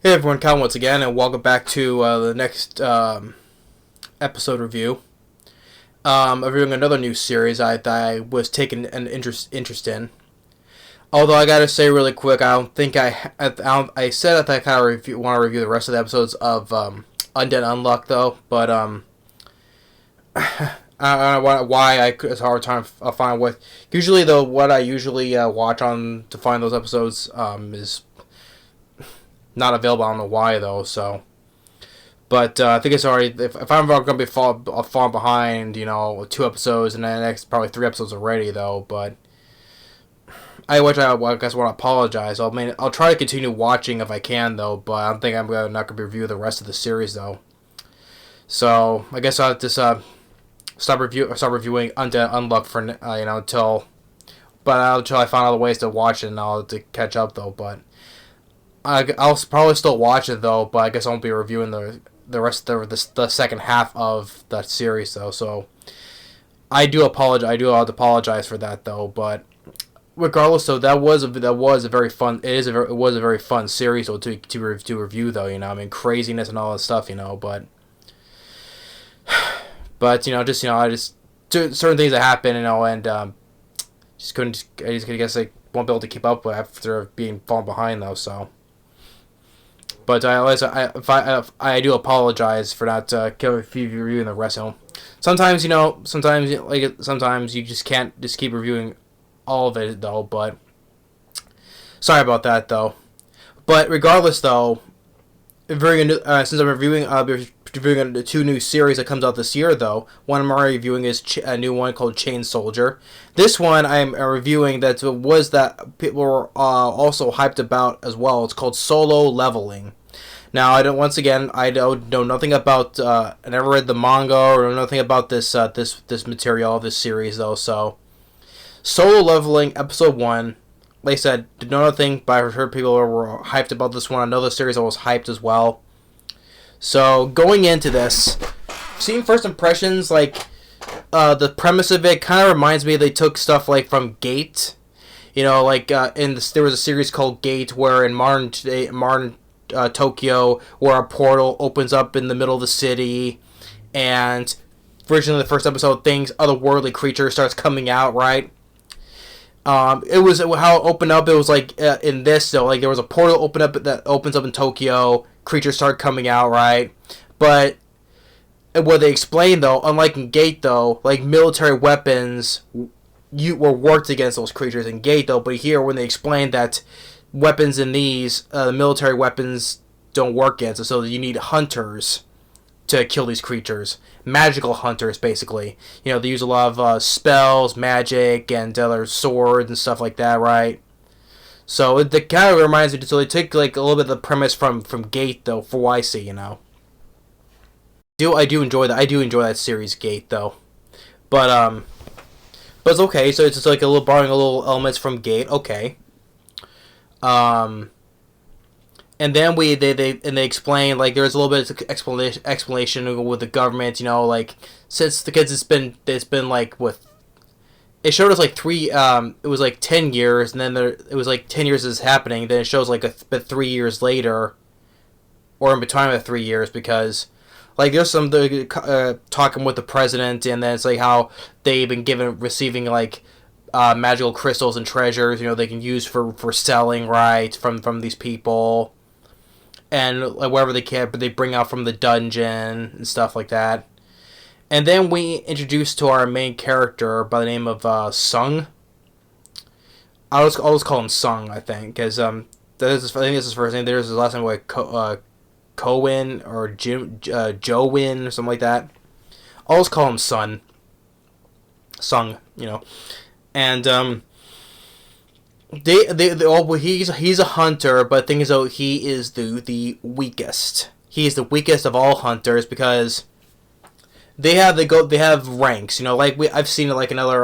Hey everyone, Cal once again, and welcome back to the next episode review. I'm reviewing another new series I was taking an interest in. Although I gotta say really quick, I don't think I said that I kind of want to review the rest of the episodes of Undead Unluck though, but I don't know why it's a hard time find what. Usually though, what I usually watch on to find those episodes is not available. I don't know why though. So, but I think it's already. If I'm going to be falling behind, 2 episodes, and then the next probably 3 episodes already though. But I guess want to apologize. I'll try to continue watching if I can though. But I don't think I'm not going to review the rest of the series though. So I guess I'll just stop reviewing Undead Unluck for until I find other ways to watch it and I'll to catch up though. But I'll probably still watch it though, but I guess I won't be reviewing the rest of the second half of that series though. So I do apologize. I do have to apologize for that though. But regardless, though, that was a very fun. It was a very fun series though to review though. Craziness and all that stuff. But I just certain things that happen. And just couldn't. I guess I won't be able to keep up with after being falling behind though. So. But I do apologize for not reviewing the rest of them. Sometimes sometimes you just can't just keep reviewing all of it though. But sorry about that though. But regardless though, since I'm reviewing, I'll be reviewing the 2 new series that comes out this year though. One I'm already reviewing is a new one called Chain Soldier. This one I'm reviewing that people were also hyped about as well. It's called Solo Leveling. Now I don't know nothing about. I never read the manga or know nothing about this material, this series though. So Solo Leveling episode 1. Like I said, did know nothing, but I heard people were hyped about this one. I know the series was hyped as well. So going into this, seeing first impressions, the premise of it kind of reminds me they took stuff from Gate. There was a series called Gate where in modern Tokyo, where a portal opens up in the middle of the city, and originally the first episode, otherworldly creature starts coming out, right? It was how it opened up. It was in this though, there was a portal opens up in Tokyo. Creatures start coming out, right? But what they explained though, unlike in Gate though, military weapons were worked against those creatures in Gate though. But here, when they explained that weapons in these military weapons don't work against it, so you need hunters to kill these creatures. Magical hunters, basically. They use a lot of spells, magic, and other swords and stuff like that, right? So it kind of reminds me. So they take a little bit of the premise from Gate, though, for what I see. I do enjoy that. I do enjoy that series, Gate, though. But it's okay. So it's just borrowing a little elements from Gate. Okay. And then they explain there's a little bit of explanation with the government, since the kids it's been with it showed us it was 10 years, and then it was 10 years is happening, then it shows but 3 years later, or in between the 3 years, because there's some talking with the president, and then it's how they've been receiving magical crystals and treasures, they can use for selling, right, from these people, and wherever they can, but they bring out from the dungeon and stuff like that. And then we introduced to our main character by the name of Sung. I'll just call him Sung, I think, because I think this is his first name. There's his last name Cohen or Jowin or something like that. I'll just call him Sung, and he's a hunter, but the thing is though, he is the weakest. He is the weakest of all hunters because they have ranks. I've seen it in other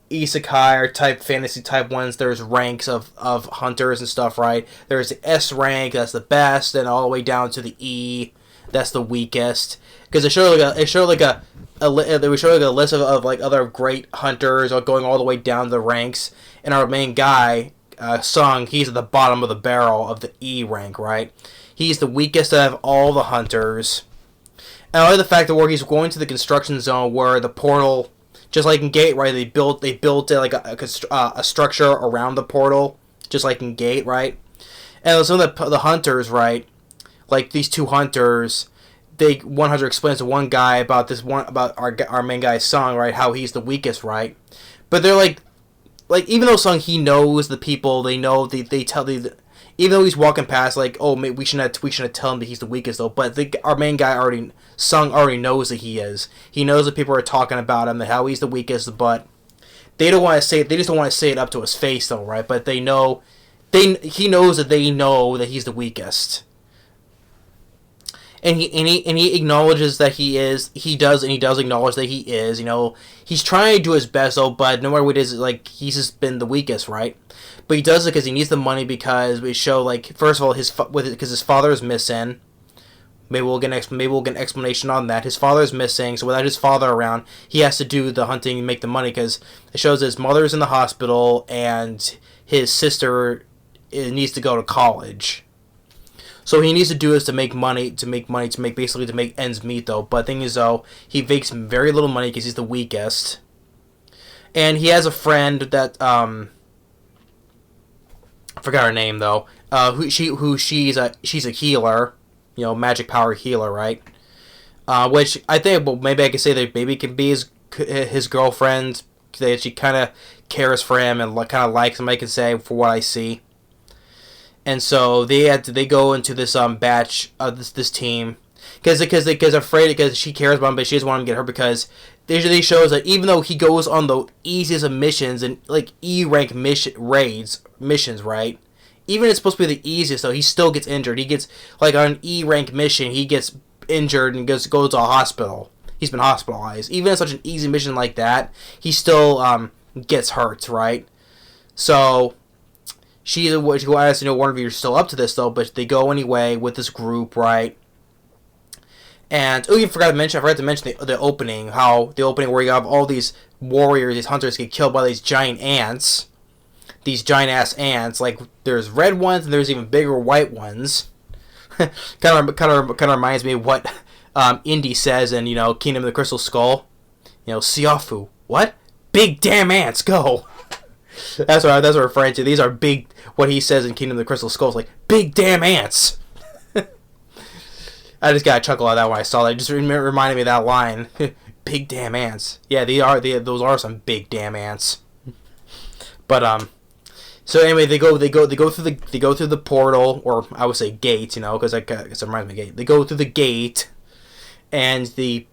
isekai or type fantasy type ones. There's ranks of hunters and stuff, right? There's the S rank, that's the best, and all the way down to the E, that's the weakest. Because they showed a list of other great hunters going all the way down the ranks, and our main guy Sung, he's at the bottom of the barrel of the E rank, right? He's the weakest out of all the hunters. And I like the fact that where he's going to the construction zone where the portal, just like in Gate, right? They built like a structure around the portal, just like in Gate, right? And some of the hunters, right? Like these two hunters, one hunter explains to one guy about our main guy's Sung, right? How he's the weakest, right? But they're like even though Sung, he knows the people, they know they tell the. Even though he's walking past, like, oh, maybe we shouldn't tell him that he's the weakest, though. But our main guy Sung already knows that he is. He knows that people are talking about him, that how he's the weakest, but they don't want to say it. They just don't want to say it up to his face, though, right? But he knows that they know that he's the weakest. And he acknowledges that he is. He does acknowledge that he is. You know, he's trying to do his best, though. But no matter what it is, like, he's just been the weakest, right? But he does it because he needs the money, because we show, like, first of all, because his father is missing. Maybe we'll get an explanation on that. His father is missing, so without his father around, he has to do the hunting and make the money, because it shows his mother's in the hospital and his sister needs to go to college. So he needs to do this to make ends meet, though. But the thing is, though, he makes very little money because he's the weakest. And he has a friend that I forgot her name, though. She's a healer, you know, magic power healer, right? Which I think, well, maybe I could say that maybe can be his girlfriend. That she kind of cares for him and kind of likes him, I can say, for what I see. And so they go into this batch of this team because she cares about him, but she doesn't want him to get hurt, because they shows that even though he goes on the easiest of missions and like E rank missions, right? Even it's supposed to be the easiest, though, he still gets injured. He gets, like, on an E rank mission, he gets injured and goes to a hospital. He's been hospitalized. Even in such an easy mission like that, he still gets hurt, right? So she asks, you know, one of you are still up to this, though, but they go anyway with this group, right? And I forgot to mention the opening, where you have all these warriors, these hunters get killed by these giant ants, these giant ass ants. Like, there's red ones and there's even bigger white ones. kind of reminds me of what Indy says in, you know, Kingdom of the Crystal Skull. You know, Siafu, what? Big damn ants, go. That's what I'm referring to. These are big. What he says in Kingdom of the Crystal Skull is like big damn ants. I just got a chuckle at that when I saw that. It just reminded me of that line. Big damn ants. Yeah, those are some big damn ants. But so anyway, they go through the portal, or I would say gate, you know, because it reminds me of gate. They go through the gate, and they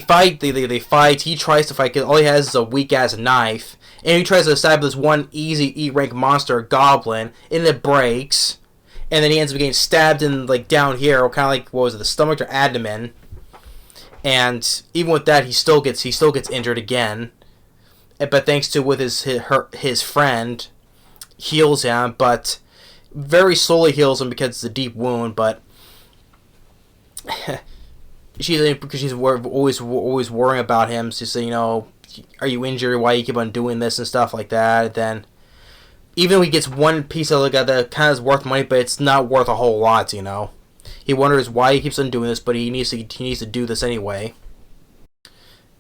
fight. They fight. He tries to fight because all he has is a weak ass knife, and he tries to stab this one easy E rank monster, goblin, and it breaks. And then he ends up getting stabbed in, like, down here, or kind of like, what was it, the stomach or abdomen. And even with that, he still gets injured again. But thanks to his friend heals him, but very slowly heals him because it's a deep wound. But she's always worrying about him. She's saying, you know, are you injured? Why you keep on doing this and stuff like that? And then, even though he gets one piece of that kind of is worth money, but it's not worth a whole lot, you know. He wonders why he keeps on doing this, but he needs to do this anyway.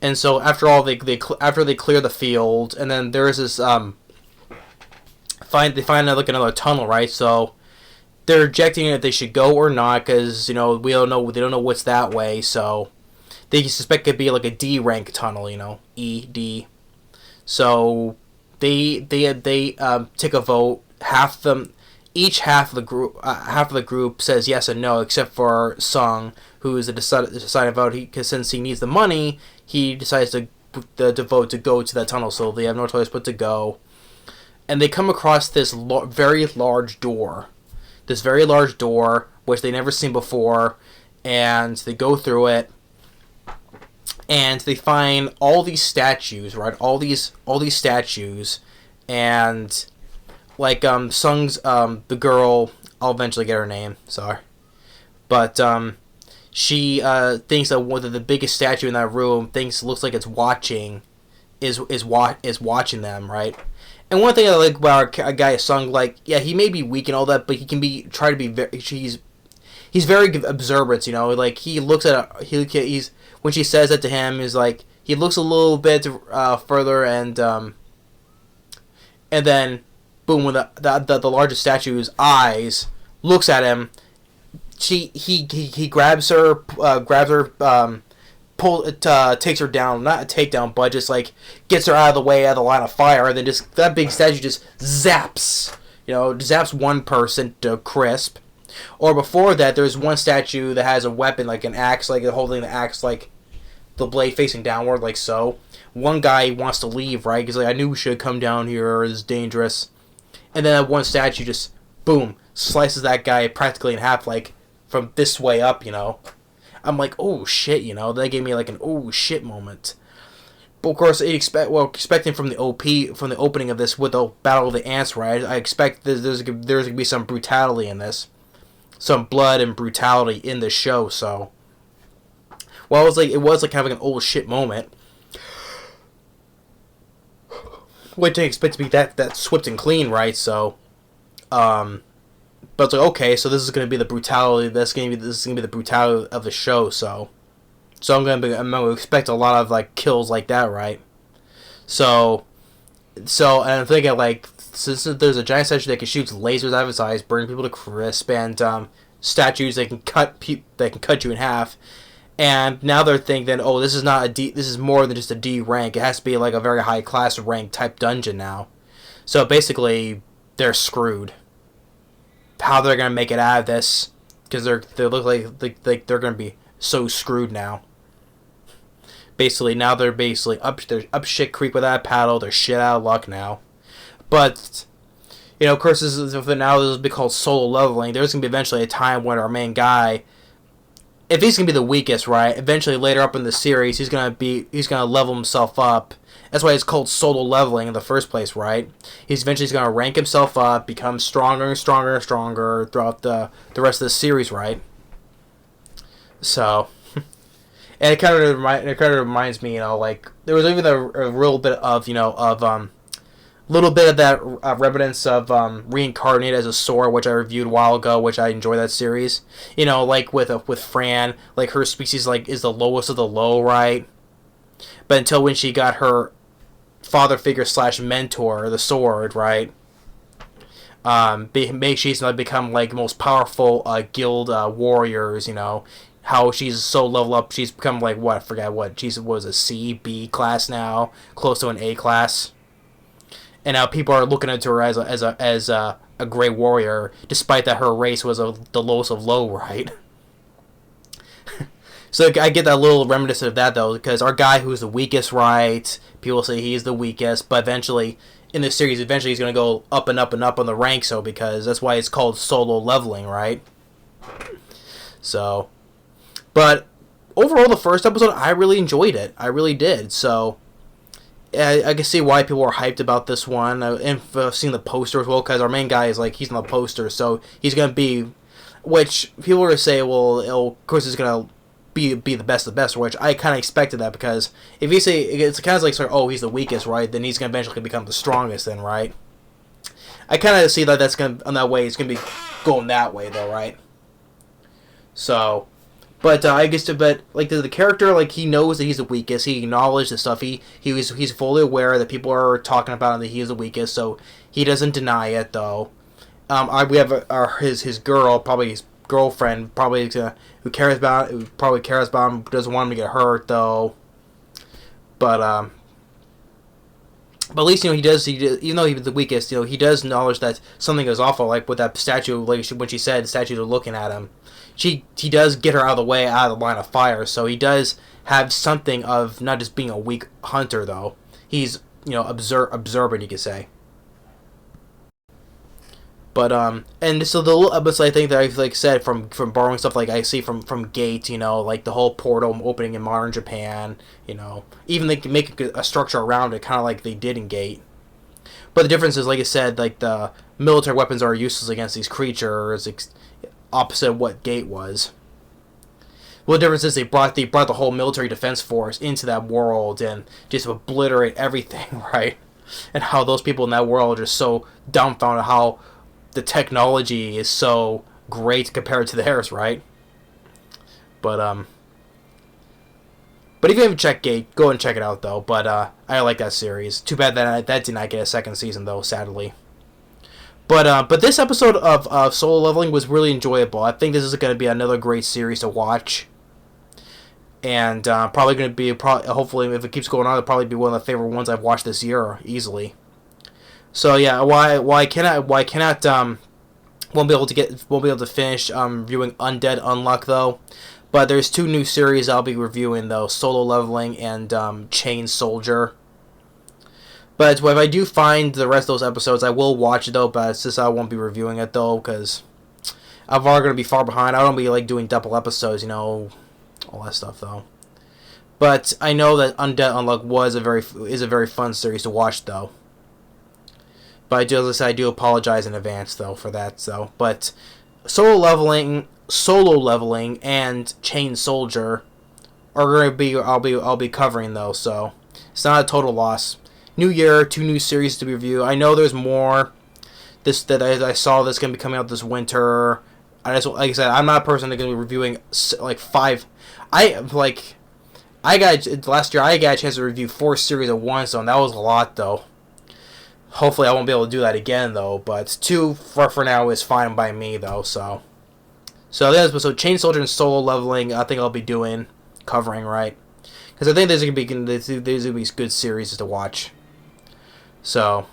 And so after all, they clear the field, and then there is this they find another tunnel, right? So they're rejecting if they should go or not, because, you know, they don't know what's that way. So they suspect it could be like a D rank tunnel, you know, E D. So They take a vote. Half of the group says yes and no, except for Sung, who is the deciding vote. Because since he needs the money, he decides to vote to go to that tunnel. So they have no choice but to go. And they come across this very large door, which they never seen before, and they go through it. And they find all these statues, right? All these statues, and like Sung's the girl. I'll eventually get her name. Sorry, but she thinks that one of the biggest statue in that room looks like it's watching, is watching them, right? And one thing I like about a guy Sung, like, yeah, he may be weak and all that, but he can be try to be very. He's very observant, you know. Like he looks at he's when she says that to him, is like he looks a little bit further, and then boom, when the largest statue's eyes looks at him, he grabs her, takes her down, not a takedown, but just like gets her out of the way, out of the line of fire, and then just that big statue just zaps, zaps one person to crisp. Or before that, there's one statue that has a weapon like an axe, like holding the axe, like the blade facing downward, like so. One guy wants to leave, right? Because like I knew we should come down here. It's dangerous. And then that one statue just boom slices that guy practically in half, like from this way up. I'm like, oh shit, That gave me like an oh shit moment. But of course, expecting from the opening of this with the Battle of the Ants, right? I expect there's gonna be some brutality in this, some blood and brutality in the show. So, well, it was like having an old shit moment. What didn't expect to be that swift and clean, right? So, but it's like, okay, so this is gonna be the brutality. This is gonna be the brutality of the show. So I'm gonna expect a lot of like kills like that, right? So and I'm thinking like, since there's a giant statue that can shoot lasers out of its eyes, burn people to crisp, and statues that can cut you in half. And now they're thinking, oh, this is not a D. This is more than just a D rank. It has to be like a very high class rank type dungeon now. So basically, they're screwed. How they're gonna make it out of this? Because they look like they're gonna be so screwed now. Basically, now they're up shit creek without a paddle. They're shit out of luck now. But of course, this will be called solo leveling. There's gonna be eventually a time when our main guy, if he's gonna be the weakest, right? Eventually, later up in the series, he's gonna level himself up. That's why it's called solo leveling in the first place, right? He's eventually gonna rank himself up, become stronger and stronger and stronger throughout the rest of the series, right? So, and it kind of reminds me, like there was even a real bit of little bit of that remnants of Reincarnate as a sword, which I reviewed a while ago, which I enjoy that series. Like with Fran, like her species like is the lowest of the low, right? But until when she got her father figure / mentor, the sword, right? She's become like most powerful guild warriors. How she's so level up, she's become like what? I forgot what. She was a C, B class now, close to an A class. And now people are looking at her as a great warrior, despite that her race was the lowest of low, right? So I get that little reminiscent of that though, because our guy who's the weakest, right? People say he's the weakest, but eventually in this series, he's gonna go up and up and up on the rank. So because that's why it's called solo leveling, right? So, but overall, the first episode I really enjoyed it. I really did. So. I can see why people are hyped about this one, and seeing the poster as well, because our main guy is like, he's on the poster, so he's going to be, which people are going to say, well, of course he's going to be the best of the best, which I kind of expected that, because if you say, it's kind of like, oh, he's the weakest, right, then he's going to eventually become the strongest then, right? I kind of see that that's going to, on that way, it's going to be going that way, though, right? So, but I guess, but like the character, like he knows that he's the weakest. He acknowledged the stuff. He's fully aware that people are talking about him, that he is the weakest. So he doesn't deny it though. We have his girl, probably his girlfriend, probably who cares about him, doesn't want him to get hurt though. But at least he does. Even though he's the weakest, he does acknowledge that something is awful. Like with that statue, like when she said the statues are looking at him. He does get her out of the way, out of the line of fire, so he does have something of not just being a weak hunter, though. He's, observant, you could say. But, and so the little episodes I think that I've, like, said from borrowing stuff, like, I see from Gate, like, the whole portal opening in modern Japan, even they can make a structure around it, kind of like they did in Gate. But the difference is, like I said, like, the military weapons are useless against these creatures, opposite of what Gate was. Well, the difference is they brought the whole military defense force into that world and just obliterate everything, right? and how those people in that world are just so dumbfounded how the technology is so great compared to theirs, right? But if you haven't checked Gate, go and check it out though. But I like that series. Too bad that did not get a second season though, sadly. But this episode of Solo Leveling was really enjoyable. I think this is going to be another great series to watch, and probably going to be hopefully if it keeps going on, it'll probably be one of the favorite ones I've watched this year easily. So yeah, why cannot won't be able to finish reviewing Undead Unluck though. But there's 2 new series I'll be reviewing though: Solo Leveling and Chain Soldier. But if I do find the rest of those episodes, I will watch it though. But it's just I won't be reviewing it though because I'm already gonna be far behind. I don't be like doing double episodes, all that stuff though. But I know that Undead Unluck is a very fun series to watch though. But as I said, I do apologize in advance though for that. So, but Solo Leveling, and Chain Soldier are gonna be I'll be covering though. So it's not a total loss. New year, 2 new series to review. I know there's more. That I saw that's gonna be coming out this winter. Like I said, I'm not a person that's gonna be reviewing like 5. Last year I got a chance to review 4 series at once, so that was a lot though. Hopefully I won't be able to do that again though. But 2 for now is fine by me though. So the episode Chain Soldier and Solo Leveling, I think I'll be covering right, because I think these are gonna be good series to watch. So,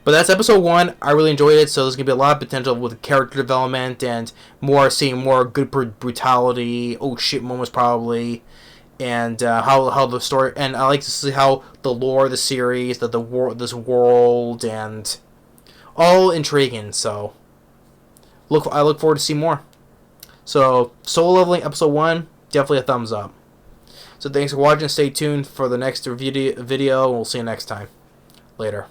but that's episode 1. I really enjoyed it. So there's gonna be a lot of potential with character development and seeing more good brutality, oh shit moments probably, and how the story. And I like to see how the lore of the series, this world, and all intriguing. So I look forward to see more. So Solo Leveling episode 1, definitely a thumbs up. So thanks for watching. Stay tuned for the next video. We'll see you next time. Later.